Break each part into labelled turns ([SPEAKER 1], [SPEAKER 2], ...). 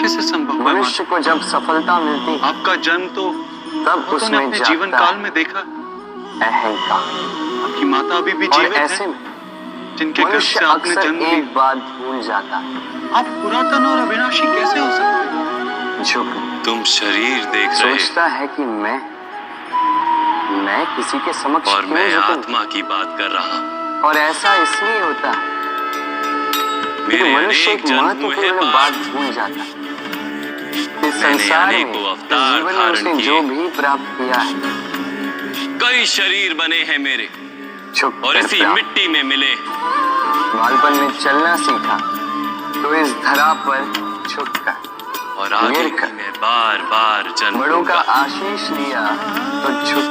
[SPEAKER 1] कैसे संभव है?
[SPEAKER 2] मनुष्य को जब सफलता मिलती
[SPEAKER 1] आपका जन्म तो
[SPEAKER 2] तब उसमें
[SPEAKER 1] अपने जीवन काल में देखा।
[SPEAKER 2] अहंकार।
[SPEAKER 1] आपकी माता अभी भी
[SPEAKER 2] और
[SPEAKER 1] जीवित
[SPEAKER 2] ऐसे
[SPEAKER 1] है,
[SPEAKER 2] में
[SPEAKER 1] जिनके गर्भ
[SPEAKER 2] मनुष्य
[SPEAKER 1] से आपने
[SPEAKER 2] अक्सर
[SPEAKER 1] जन्म लिया।
[SPEAKER 2] एक बात भूल जाता है।
[SPEAKER 1] आप पुरातन और अविनाशी कैसे हो सकते हैं?
[SPEAKER 2] झुक
[SPEAKER 3] तुम शरीर देख रहे
[SPEAKER 2] सोचता है कि मैं किसी के समक्ष
[SPEAKER 3] और
[SPEAKER 2] क्यों
[SPEAKER 3] मैं
[SPEAKER 2] झुकूं?
[SPEAKER 3] आत्मा की बात कर रहा हूँ।
[SPEAKER 2] और ऐसा इसलिए होता है
[SPEAKER 3] मेरे
[SPEAKER 2] कि मनुष्य
[SPEAKER 3] अनेक
[SPEAKER 2] एक
[SPEAKER 3] जन्म हुए हैं
[SPEAKER 2] महत्वपूर्ण बात भूल जाता है। इस
[SPEAKER 3] मैंने
[SPEAKER 2] संसार में,
[SPEAKER 3] अनेकों
[SPEAKER 2] इस
[SPEAKER 3] अवतार
[SPEAKER 2] जीवन में
[SPEAKER 3] धारण
[SPEAKER 2] उसने
[SPEAKER 3] किए।
[SPEAKER 2] जो भी प्राप्त किया है,
[SPEAKER 3] कई शरीर बने हैं मेरे
[SPEAKER 2] झुक
[SPEAKER 3] और
[SPEAKER 2] कर
[SPEAKER 3] इसी
[SPEAKER 2] प्राप्त।
[SPEAKER 3] मिट्टी में मिले।
[SPEAKER 2] बालपन में चलना सीखा तो इस धरा पर झुककर,
[SPEAKER 3] और आगे
[SPEAKER 2] गिर
[SPEAKER 3] भी
[SPEAKER 2] कर।
[SPEAKER 3] मैं बार बार जन्म
[SPEAKER 2] बड़ों का
[SPEAKER 3] लूंगा।
[SPEAKER 2] आशीष लिया तो झुक।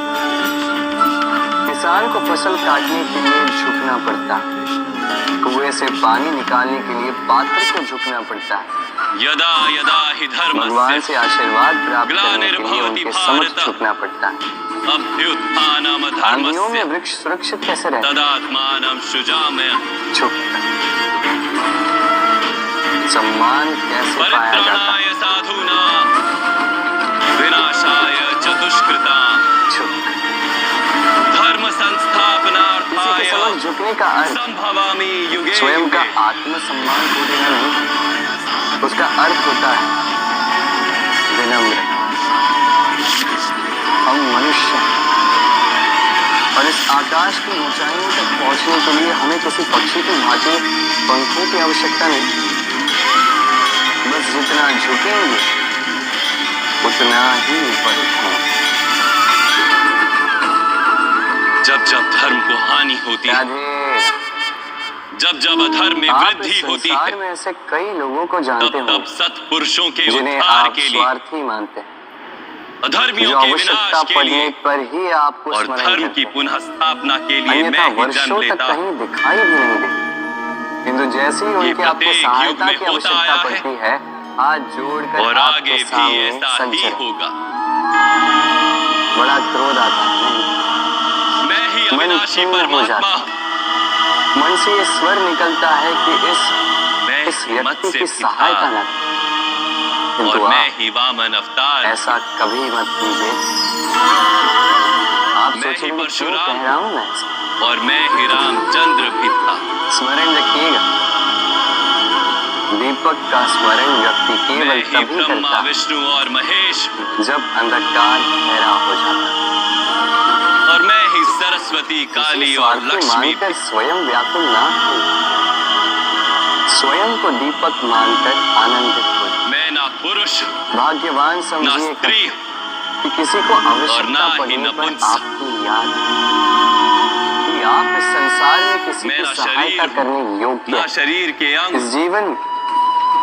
[SPEAKER 2] किसान को फसल काटने के लिए झुकना पड़ता, कुएं से पानी निकालने के लिए पात्र को झुकना पड़ता है।
[SPEAKER 3] यदा यदा हि
[SPEAKER 2] भगवान
[SPEAKER 3] धर्मस्य
[SPEAKER 2] से आशीर्वाद प्राप्त करने के लिए
[SPEAKER 3] ग्लानिर्भवति
[SPEAKER 2] उनके समक्ष
[SPEAKER 3] भारत।
[SPEAKER 2] झुकना पड़ता है।
[SPEAKER 3] अभ्युत्थानम
[SPEAKER 2] आंधियों में
[SPEAKER 3] धर्मस्य
[SPEAKER 2] वृक्ष सुरक्षित कैसे रहते?
[SPEAKER 3] तदात्मानं सृजाम्य।
[SPEAKER 2] झुक। सम्मान कैसे पाया जाता?
[SPEAKER 3] परित्राणाय साधूनां विनाशाय च दुष्कृतां
[SPEAKER 2] झुक।
[SPEAKER 3] धर्म
[SPEAKER 2] किसी के
[SPEAKER 3] संस्थापनार्थाय
[SPEAKER 2] समक्ष झुकने का अर्थ
[SPEAKER 3] संभवामि युगे
[SPEAKER 2] स्वयं का
[SPEAKER 3] युगे।
[SPEAKER 2] आत्मसम्मान को देना नहीं, उसका अर्थ होता है विनम्र। हम मनुष्य हैं और इस आकाश की ऊंचाइयों तक पहुंचने के लिए हमें किसी पक्षी की भांति पंखों की आवश्यकता नहीं। बस जितना झुकेंगे उतना ही ऊपर उठेंगे।
[SPEAKER 3] जब जब धर्म को हानि होती है,
[SPEAKER 2] राधे,
[SPEAKER 3] जब जब अधर्म में
[SPEAKER 2] आप
[SPEAKER 3] वृद्धि
[SPEAKER 2] इस
[SPEAKER 3] होती
[SPEAKER 2] संसार
[SPEAKER 3] है,
[SPEAKER 2] में ऐसे कई लोगों को
[SPEAKER 3] तब
[SPEAKER 2] जानते
[SPEAKER 3] तब
[SPEAKER 2] हो
[SPEAKER 3] सत्पुरुषों के
[SPEAKER 2] जिन्हें
[SPEAKER 3] उद्धार
[SPEAKER 2] आप
[SPEAKER 3] के लिए,
[SPEAKER 2] स्वार्थी मानते हैं,
[SPEAKER 3] अधर्मियों
[SPEAKER 2] जो
[SPEAKER 3] के
[SPEAKER 2] आवश्यकता
[SPEAKER 3] विनाश के
[SPEAKER 2] पड़ने
[SPEAKER 3] लिए
[SPEAKER 2] पर ही आपको
[SPEAKER 3] और
[SPEAKER 2] स्मरण
[SPEAKER 3] धर्म
[SPEAKER 2] करते
[SPEAKER 3] की
[SPEAKER 2] हैं।
[SPEAKER 3] पुनः स्थापना के लिए
[SPEAKER 2] अन्यथा
[SPEAKER 3] मैं ही जन्म
[SPEAKER 2] वर्षों तक
[SPEAKER 3] लेता हूँ।
[SPEAKER 2] कहीं दिखाई भी नहीं देते, किंतु जैसे ही उनकी आपको
[SPEAKER 3] प्रत्येक युग
[SPEAKER 2] सहायता
[SPEAKER 3] में
[SPEAKER 2] की
[SPEAKER 3] होता
[SPEAKER 2] आवश्यकता
[SPEAKER 3] आया है
[SPEAKER 2] पड़ती है, हाथ जोड़कर
[SPEAKER 3] और आगे
[SPEAKER 2] आपके
[SPEAKER 3] भी
[SPEAKER 2] सामने
[SPEAKER 3] ऐसा
[SPEAKER 2] सज
[SPEAKER 3] ही
[SPEAKER 2] जाएं।
[SPEAKER 3] होगा।
[SPEAKER 2] बड़ा क्रोध आता है नहीं?
[SPEAKER 3] मैं ही
[SPEAKER 2] मन
[SPEAKER 3] अविनाशी
[SPEAKER 2] खिन्न हो जाता
[SPEAKER 3] परमात्मा,
[SPEAKER 2] है। मन से ये स्वर निकलता है कि इस
[SPEAKER 3] मैं ही मत
[SPEAKER 2] व्यक्ति
[SPEAKER 3] से
[SPEAKER 2] की सहायता न करें।
[SPEAKER 3] और
[SPEAKER 2] किंतु
[SPEAKER 3] मैं
[SPEAKER 2] आप
[SPEAKER 3] ही वामन अवतार,
[SPEAKER 2] ऐसा कभी मत कीजिए। आप
[SPEAKER 3] मैं ही
[SPEAKER 2] सोचेंगे क्यों
[SPEAKER 3] परशुराम
[SPEAKER 2] कह रहा हूं मैं ऐसा?
[SPEAKER 3] और मैं ही रामचंद्र भी था।
[SPEAKER 2] स्मरण रखिएगा, दीपक का स्मरण व्यक्ति
[SPEAKER 3] मैं
[SPEAKER 2] केवल
[SPEAKER 3] ही
[SPEAKER 2] तभी
[SPEAKER 3] ब्रह्मा
[SPEAKER 2] करता है
[SPEAKER 3] विष्णु और महेश हूँ।
[SPEAKER 2] जब अंधकार गहरा हो जाता है।
[SPEAKER 3] और मैं ही सरस्वती, काली
[SPEAKER 2] किसी
[SPEAKER 3] और
[SPEAKER 2] स्वार्थी
[SPEAKER 3] लक्ष्मी भी।
[SPEAKER 2] मानकर स्वयं व्याकुल ना हो, स्वयं को दीपक मानकर आनंदित हो।
[SPEAKER 3] मैं ना पुरुष
[SPEAKER 2] भाग्यवान
[SPEAKER 3] ना
[SPEAKER 2] समझिए
[SPEAKER 3] स्त्री
[SPEAKER 2] कि किसी को
[SPEAKER 3] और
[SPEAKER 2] आवश्यकता
[SPEAKER 3] ना ही
[SPEAKER 2] पड़ने पर
[SPEAKER 3] नपुंसक।
[SPEAKER 2] आपकी याद कि आप इस संसार में किसी की
[SPEAKER 3] मेरा
[SPEAKER 2] सहायता
[SPEAKER 3] शरीर
[SPEAKER 2] करने योग्य
[SPEAKER 3] ना
[SPEAKER 2] हैं।
[SPEAKER 3] शरीर के
[SPEAKER 2] इस
[SPEAKER 3] अंग,
[SPEAKER 2] जीवन में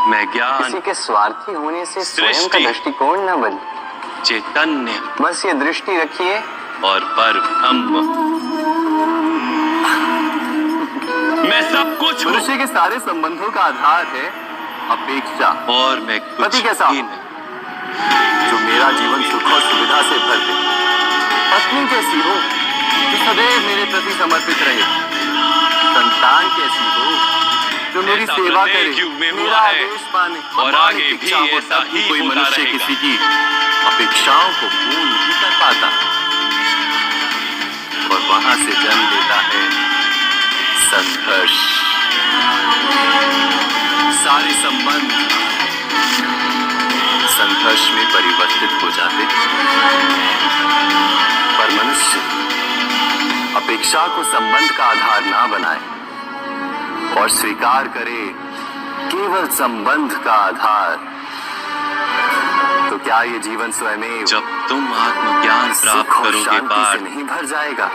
[SPEAKER 3] मैं ज्ञान,
[SPEAKER 2] किसी के स्वार्थी होने से स्वयं का
[SPEAKER 3] सृष्टि,
[SPEAKER 2] दृष्टिकोण न बदले।
[SPEAKER 3] चैतन्य
[SPEAKER 2] बस ये दृष्टि रखिए
[SPEAKER 3] और परब्रह्म। मैं सब कुछ हूँ
[SPEAKER 2] मनुष्य के सारे संबंधों का आधार है अपेक्षा।
[SPEAKER 3] और मैं कुछ
[SPEAKER 2] पति कैसा
[SPEAKER 3] भी
[SPEAKER 2] हो?
[SPEAKER 3] नहीं।
[SPEAKER 2] जो मेरा जीवन सुख और सुविधा से भर दे। पत्नी कैसी हो जो सदैव मेरे प्रति समर्पित रहे। संतान कैसी हो जो मेरी
[SPEAKER 3] ऐसा
[SPEAKER 2] सेवा करे,
[SPEAKER 3] प्रत्येक युग में हुआ
[SPEAKER 2] मेरा
[SPEAKER 3] है
[SPEAKER 2] आदेश माने।
[SPEAKER 3] और
[SPEAKER 2] हमारी
[SPEAKER 3] आगे भी
[SPEAKER 2] इच्छा हो
[SPEAKER 3] ऐसा
[SPEAKER 2] तब भी
[SPEAKER 3] ही
[SPEAKER 2] कोई
[SPEAKER 3] होता
[SPEAKER 2] मनुष्य
[SPEAKER 3] रहेगा।
[SPEAKER 2] किसी की अपेक्षाओं को पूर्ण नहीं कर पाता और वहां से जन्म लेता है संघर्ष। सारे संबंध संघर्ष में परिवर्तित हो जाते, पर मनुष्य अपेक्षा को संबंध का आधार ना बनाए और स्वीकार करे केवल संबंध का आधार, तो क्या ये जीवन स्वयं
[SPEAKER 3] जब तुम आत्मज्ञान प्राप्त
[SPEAKER 2] सुख और
[SPEAKER 3] करोगे
[SPEAKER 2] शांति
[SPEAKER 3] पार्थ,
[SPEAKER 2] से नहीं भर जाएगा?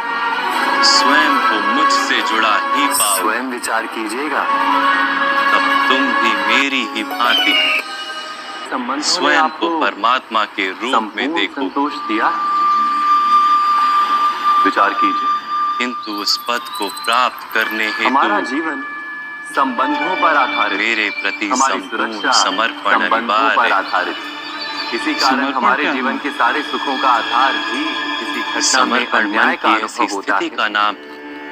[SPEAKER 3] स्वयं को मुझसे जुड़ा ही पाओ,
[SPEAKER 2] स्वयं विचार कीजिएगा।
[SPEAKER 3] तब तुम भी मेरी ही भांति स्वयं को परमात्मा के रूप में देखो।
[SPEAKER 2] संतोष दिया, विचार कीजिए।
[SPEAKER 3] किंतु उस पद को प्राप्त करने
[SPEAKER 2] हमारा
[SPEAKER 3] हेतु
[SPEAKER 2] जीवन संबंधों पर आधारित,
[SPEAKER 3] मेरे प्रति
[SPEAKER 2] हमारी
[SPEAKER 3] संपूर्ण
[SPEAKER 2] सुरक्षा
[SPEAKER 3] समर्पण
[SPEAKER 2] संबंधों
[SPEAKER 3] अनिवार्य
[SPEAKER 2] पर
[SPEAKER 3] है।
[SPEAKER 2] आधारित। इसी कारण
[SPEAKER 1] समर्पण
[SPEAKER 2] हमारे
[SPEAKER 1] क्या
[SPEAKER 2] जीवन
[SPEAKER 1] है?
[SPEAKER 2] के सारे सुखों का आधार भी किसी घटना में
[SPEAKER 3] समर्पण मन
[SPEAKER 2] अन्याय का
[SPEAKER 3] की ऐसी
[SPEAKER 2] अनुभव होता
[SPEAKER 3] स्थिति
[SPEAKER 2] है।
[SPEAKER 3] का नाम,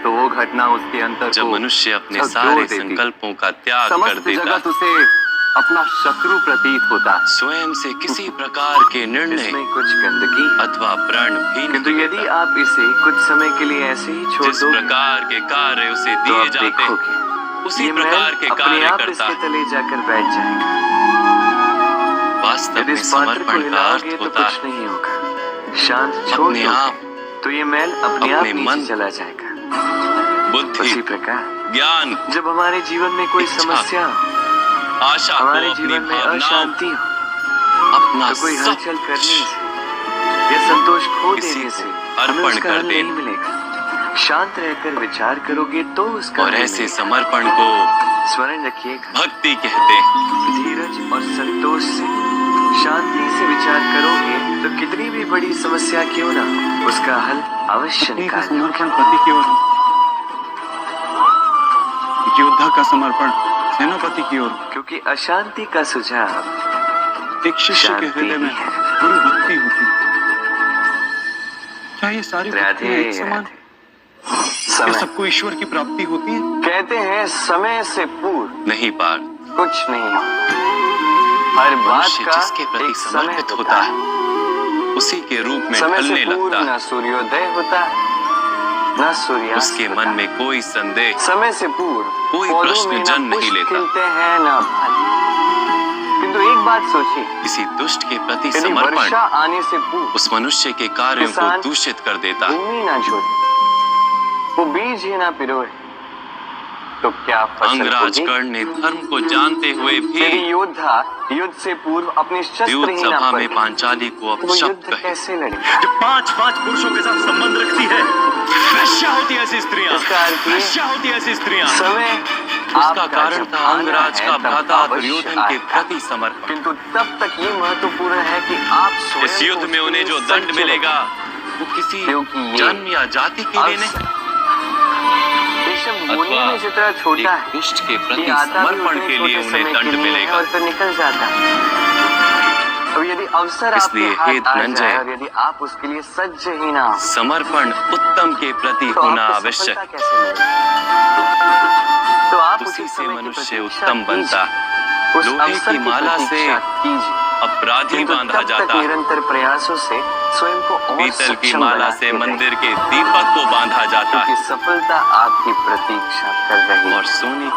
[SPEAKER 2] तो वो घटना उसके अंतर
[SPEAKER 3] जब
[SPEAKER 2] को
[SPEAKER 3] मनुष्य अपने
[SPEAKER 2] झकझोर
[SPEAKER 3] सारे
[SPEAKER 2] देती।
[SPEAKER 3] संकल्पों का त्याग कर
[SPEAKER 2] समस्त
[SPEAKER 3] देता
[SPEAKER 2] जगत
[SPEAKER 3] है
[SPEAKER 2] उसे अपना शत्रु प्रतीत होता है,
[SPEAKER 3] स्वयं से किसी प्रकार के निर्णय
[SPEAKER 2] इसमें कुछ गंदगी,
[SPEAKER 3] अथवा प्रण भी
[SPEAKER 2] किंतु
[SPEAKER 3] नहीं
[SPEAKER 2] यदि
[SPEAKER 3] होता।
[SPEAKER 2] आप इसे कुछ समय के लिए ऐसे ही छोड़
[SPEAKER 3] जिस
[SPEAKER 2] दो
[SPEAKER 3] प्रकार के कार्य उसे
[SPEAKER 2] तो
[SPEAKER 3] दिए
[SPEAKER 2] आप
[SPEAKER 3] जाते हैं,
[SPEAKER 2] देखोगे
[SPEAKER 3] उसी
[SPEAKER 2] ये
[SPEAKER 3] प्रकार
[SPEAKER 2] मैल
[SPEAKER 3] के
[SPEAKER 2] अपने
[SPEAKER 3] कार्य
[SPEAKER 2] आप
[SPEAKER 3] करता
[SPEAKER 2] इसके
[SPEAKER 3] है।
[SPEAKER 2] तले जाकर बैठ जाएगा।
[SPEAKER 3] वास्तव
[SPEAKER 2] यदि
[SPEAKER 3] में
[SPEAKER 2] इस पात्र को
[SPEAKER 3] समर्पण का
[SPEAKER 2] हिलाओगे
[SPEAKER 3] अर्थ
[SPEAKER 2] तो
[SPEAKER 3] होता
[SPEAKER 2] कुछ
[SPEAKER 3] है
[SPEAKER 2] नहीं होगा, शांत छोड़
[SPEAKER 3] अपने
[SPEAKER 2] दोगे
[SPEAKER 3] आप,
[SPEAKER 2] तो ये मैल अपने आप
[SPEAKER 3] अपने मन,
[SPEAKER 2] नीचे चला जाएगा।
[SPEAKER 3] बुद्धि,
[SPEAKER 2] उसी प्रकार
[SPEAKER 3] ज्ञान,
[SPEAKER 2] जब हमारे जीवन में कोई
[SPEAKER 3] इच्छा,
[SPEAKER 2] समस्या,
[SPEAKER 3] आशा को,
[SPEAKER 2] हमारे
[SPEAKER 3] अपनी
[SPEAKER 2] जीवन में
[SPEAKER 3] भावनाओं,
[SPEAKER 2] अशांति हो,
[SPEAKER 3] अपना
[SPEAKER 2] तो कोई
[SPEAKER 3] सब
[SPEAKER 2] हलचल करने से या संतोष खो
[SPEAKER 3] किसी
[SPEAKER 2] देने
[SPEAKER 3] को
[SPEAKER 2] से
[SPEAKER 3] अर्पण
[SPEAKER 2] हमें उसका
[SPEAKER 3] कर
[SPEAKER 2] हल
[SPEAKER 3] देना।
[SPEAKER 2] नहीं मिलेगा। शांत रहकर विचार करोगे तो उसका
[SPEAKER 3] और
[SPEAKER 2] हल
[SPEAKER 3] ऐसे
[SPEAKER 2] मिलेगा।
[SPEAKER 3] समर्पण को
[SPEAKER 2] स्मरण रखिएगा,
[SPEAKER 3] भक्ति कहते हैं।
[SPEAKER 2] धीरज और संतोष से शांति से विचार करोगे तो कितनी भी बड़ी समस्या क्यों ना हो, उसका हल अवश्य
[SPEAKER 1] पत्नी का
[SPEAKER 2] निकाल
[SPEAKER 1] समर्पण पति की ओर, एक योद्धा का समर्पण सेनापति की ओर,
[SPEAKER 2] क्योंकि अशांति का सुझाव
[SPEAKER 1] एक शिष्य के
[SPEAKER 2] शांति
[SPEAKER 1] हृदय में
[SPEAKER 2] ही है।
[SPEAKER 1] पूरी भक्ति होती है। क्या ये सारी भक्तियां
[SPEAKER 2] राधे
[SPEAKER 1] एक समान?
[SPEAKER 2] राधे।
[SPEAKER 1] क्या
[SPEAKER 2] समय
[SPEAKER 1] सबको ईश्वर की प्राप्ति होती है?
[SPEAKER 2] कहते हैं समय से पूर्व
[SPEAKER 3] नहीं पार्थ,
[SPEAKER 2] कुछ नहीं हो, हर बात
[SPEAKER 3] मनुष्य
[SPEAKER 2] का
[SPEAKER 3] जिसके प्रति
[SPEAKER 2] एक समय
[SPEAKER 3] समर्पित होता है उसी के रूप में
[SPEAKER 2] समय
[SPEAKER 3] ढलने
[SPEAKER 2] से पूर्व
[SPEAKER 3] लगता
[SPEAKER 2] न
[SPEAKER 3] है।
[SPEAKER 2] सूर्योदय होता है न सूर्यास्त
[SPEAKER 3] उसके
[SPEAKER 2] होता
[SPEAKER 3] मन
[SPEAKER 2] है।
[SPEAKER 3] में कोई संदेह,
[SPEAKER 2] समय से पूर्व
[SPEAKER 3] कोई
[SPEAKER 2] पौधों
[SPEAKER 3] प्रश्न
[SPEAKER 2] में न
[SPEAKER 3] जन्म नहीं
[SPEAKER 2] पुष्प
[SPEAKER 3] लेता।
[SPEAKER 2] खिलते हैं न फल, किंतु एक बात सोचिए,
[SPEAKER 3] किसी दुष्ट के प्रति
[SPEAKER 2] यदि
[SPEAKER 3] समर्पण
[SPEAKER 2] वर्षा आने से पूर्व
[SPEAKER 3] उस मनुष्य के कार्यों को
[SPEAKER 2] किसान
[SPEAKER 3] दूषित कर देता है।
[SPEAKER 2] भूमि ना जोते, वो बीज ही ना पिरोए, तो क्या फसल
[SPEAKER 3] अंगराज
[SPEAKER 2] होगी?
[SPEAKER 3] कर्ण ने धर्म को जानते हुए
[SPEAKER 2] यदि
[SPEAKER 3] भी
[SPEAKER 2] योद्धा युद्ध से पूर्व अपने शस्त्र
[SPEAKER 3] युद्ध
[SPEAKER 2] ही ना
[SPEAKER 3] सभा
[SPEAKER 2] पढ़े,
[SPEAKER 3] में पांचाली को
[SPEAKER 2] तो वो
[SPEAKER 3] अपशब्द
[SPEAKER 2] युद्ध
[SPEAKER 3] कहे।
[SPEAKER 2] कैसे लड़े?
[SPEAKER 4] जो 5-5 पुरुषों के साथ संबंध रखती है, वेश्या होती है ऐसी स्त्रियां,
[SPEAKER 2] इसका अर्थ ये,
[SPEAKER 4] वेश्या होती है ऐसी स्त्रियां।
[SPEAKER 2] समय
[SPEAKER 3] उसका
[SPEAKER 2] आपका
[SPEAKER 3] कारण
[SPEAKER 2] जब
[SPEAKER 3] था
[SPEAKER 2] आना
[SPEAKER 3] अंगराज
[SPEAKER 2] है,
[SPEAKER 3] का
[SPEAKER 2] तब
[SPEAKER 3] भ्राता
[SPEAKER 2] अवश्य
[SPEAKER 3] दुर्योधन के
[SPEAKER 2] आएगा।
[SPEAKER 3] प्रति समर्पण।
[SPEAKER 2] किंतु तब तक ये महत्वपूर्ण है कि आप स्वयं
[SPEAKER 3] इस युद्ध
[SPEAKER 2] को
[SPEAKER 3] में उन्हें जो
[SPEAKER 2] उसके लिए
[SPEAKER 3] दंड
[SPEAKER 2] सज्ज
[SPEAKER 3] मिलेगा वो किसी
[SPEAKER 2] क्योंकि ये
[SPEAKER 3] जन्म या जाति के लिए नहीं,
[SPEAKER 2] होने
[SPEAKER 3] अथवा
[SPEAKER 2] में जितना छोटा है
[SPEAKER 3] एक दुष्ट के
[SPEAKER 2] कि
[SPEAKER 3] प्रति
[SPEAKER 2] आता भी
[SPEAKER 3] समर्पण
[SPEAKER 2] उतने
[SPEAKER 3] के
[SPEAKER 2] छोटे
[SPEAKER 3] लिए उन्हें
[SPEAKER 2] समय
[SPEAKER 3] दंड
[SPEAKER 2] के लिए है
[SPEAKER 3] मिलेगा।
[SPEAKER 2] और फिर निकल जाता है। अब यदि अवसर आपके
[SPEAKER 3] इसलिए हे
[SPEAKER 2] हाथ आ
[SPEAKER 3] धनंजय,
[SPEAKER 2] जाए और यदि आप उसके लिए सज्ज ही ना हो,
[SPEAKER 3] समर्पण उत्तम के प्रति
[SPEAKER 2] तो
[SPEAKER 3] होना
[SPEAKER 2] आपको
[SPEAKER 3] आवश्यक।
[SPEAKER 2] सफलता कैसे मिलेगी? तो आप
[SPEAKER 3] उसी
[SPEAKER 2] उसी
[SPEAKER 3] से
[SPEAKER 2] समय की
[SPEAKER 3] मनुष्य
[SPEAKER 2] प्रतीक्षा
[SPEAKER 3] उत्तम बनता
[SPEAKER 2] कीजिए,
[SPEAKER 3] है।
[SPEAKER 2] उस
[SPEAKER 3] लोहे
[SPEAKER 2] अवसर
[SPEAKER 3] की माला से
[SPEAKER 2] प्रतीक्षा कीजिए,
[SPEAKER 3] अपराधी
[SPEAKER 2] किंतु
[SPEAKER 3] बांधा
[SPEAKER 2] तब तक
[SPEAKER 3] जाता है,
[SPEAKER 2] निरंतर प्रयासों से स्वयं को और
[SPEAKER 3] पीतल की
[SPEAKER 2] सक्षम
[SPEAKER 3] माला
[SPEAKER 2] बना
[SPEAKER 3] से
[SPEAKER 2] के
[SPEAKER 3] मंदिर
[SPEAKER 2] रखें,
[SPEAKER 3] के दीपक को बांधा जाता
[SPEAKER 2] क्योंकि
[SPEAKER 3] है
[SPEAKER 2] सफलता आपकी प्रतीक्षा कर रही है।
[SPEAKER 3] और सोने